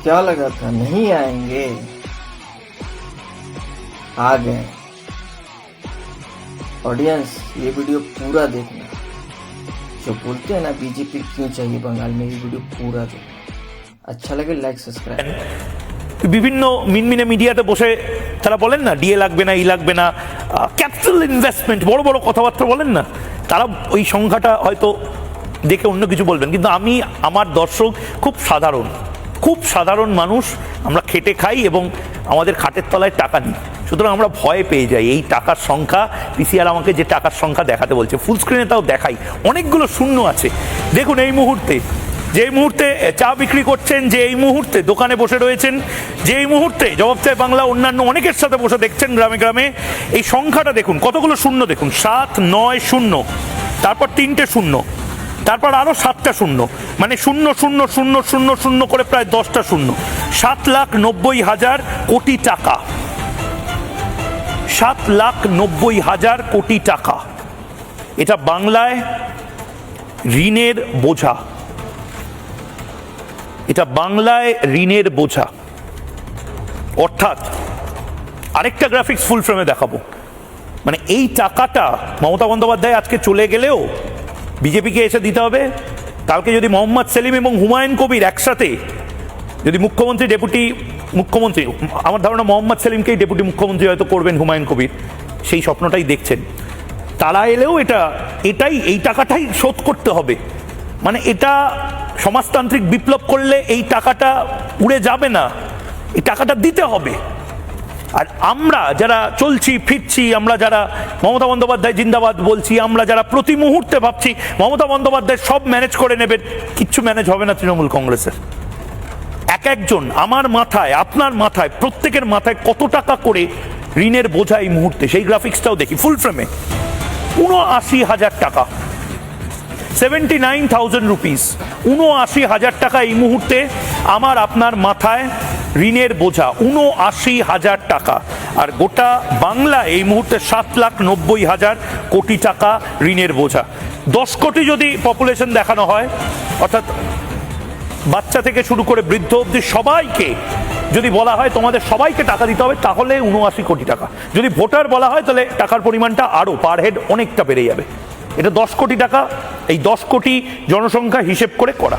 क्या लगा था नहीं आएंगे, आ गए। ऑडियंस ये वीडियो पूरा देखना। जो बोलते हैं ना बीजेपी क्यों चाहिए बंगाल में, ये वीडियो पूरा देखना। अच्छा लगे लाइक साবस्क्राइब। বিভিন্ন মিনমিনে মিডিয়াতে বসে তারা বলেন না ডিএ লাগবে না, ই লাগবে না, ক্যাপিটাল ইনভেস্টমেন্ট, বড় বড় কথাবার্তা বলেন না, তারা ওই সংখ্যাটা হয়তো দেখে অন্য কিছু বলবেন, কিন্তু আমি আমার দর্শক খুব সাধারণ মানুষ, আমরা খেটে খাই এবং আমাদের খাটের তলায় টাকা নেই, সুতরাং আমরা ভয় পেয়ে যাই এই টাকার সংখ্যা। পিসিআর আমাকে যে টাকার সংখ্যা দেখাতে বলছে ফুল স্ক্রিনে তাও দেখাই, অনেকগুলো শূন্য আছে। দেখুন এই মুহূর্তে যেই মুহূর্তে চা বিক্রি করছেন, যে এই মুহূর্তে দোকানে বসে রয়েছেন, যে এই মুহূর্তে জবাব চাই বাংলা অন্যান্য অনেকের সাথে বসে দেখছেন গ্রামে গ্রামে, এই সংখ্যাটা দেখুন কতগুলো শূন্য দেখুন, 7, 9 শূন্য, তারপর 3টে শূন্য, তারপর আরো 7টা শূন্য, মানে 0 0 0 0 0 করে প্রায় 10টা শূন্য। 7,90,000 কোটি টাকা, 7,90,000 কোটি টাকা। এটা বাংলায় ঋণের বোঝা, এটা বাংলায় ঋণের বোঝা। অর্থাৎ আরেকটা গ্রাফিক্স ফুল ফ্রেমে দেখাবো, মানে এই টাকাটা মমতা বন্দ্যোপাধ্যায় আজকে চলে গেলেও বিজেপিকে এসে দিতে হবে। কালকে যদি মোহাম্মদ সেলিম এবং হুমায়ুন কবির একসাথে, যদি মুখ্যমন্ত্রী ডেপুটি মুখ্যমন্ত্রী, আমার ধারণা মোহাম্মদ সেলিমকেই ডেপুটি মুখ্যমন্ত্রী হয়তো করবেন হুমায়ুন কবির, সেই স্বপ্নটাই দেখছেন, তারা এলেও এই টাকাটাই শোধ করতে হবে। মানে এটা সমাজতান্ত্রিক বিপ্লব করলে এই টাকাটা উড়ে যাবে না, এই টাকাটা দিতে হবে। আর আমরা যারা চলছি ফিরছি, আমরা যারা মমতা বন্দ্যোপাধ্যায় জিন্দাবাদ বলছি, আমরা যারা প্রতি মুহূর্তে ভাবছি মমতা বন্দ্যোপাধ্যায় সব ম্যানেজ করে নেবেন, কিচ্ছু ম্যানেজ হবে না তৃণমূল কংগ্রেসের। একজন আমার মাথায়, আপনার মাথায়, প্রত্যেকের মাথায় কত টাকা করে ঋণের বোঝা এই মুহূর্তে, সেই গ্রাফিক্সটাও দেখি ফুল ফ্রেমে। ৭৯,০০০ টাকা, 79,000 রুপিস, ৭৯,০০০ টাকা এই মুহূর্তে আমার আপনার মাথায় ঋণের বোঝা, ৭৯,০০০ টাকা। আর গোটা বাংলা এই মুহূর্তে 7,90,000 কোটি টাকা ঋণের বোঝা। 10 কোটি যদি পপুলেশন দেখানো হয়, অর্থাৎ বাচ্চা থেকে শুরু করে বৃদ্ধ অবধি সবাইকে যদি বলা হয় তোমাদের সবাইকে টাকা দিতে হবে, তাহলে ৭৯ কোটি টাকা। যদি ভোটার বলা হয় তাহলে টাকার পরিমাণটা আরো পার হেড অনেকটা বেড়ে যাবে। এটা 10 কোটি টাকা, এই 10 কোটি জনসংখ্যা হিসেব করে করা।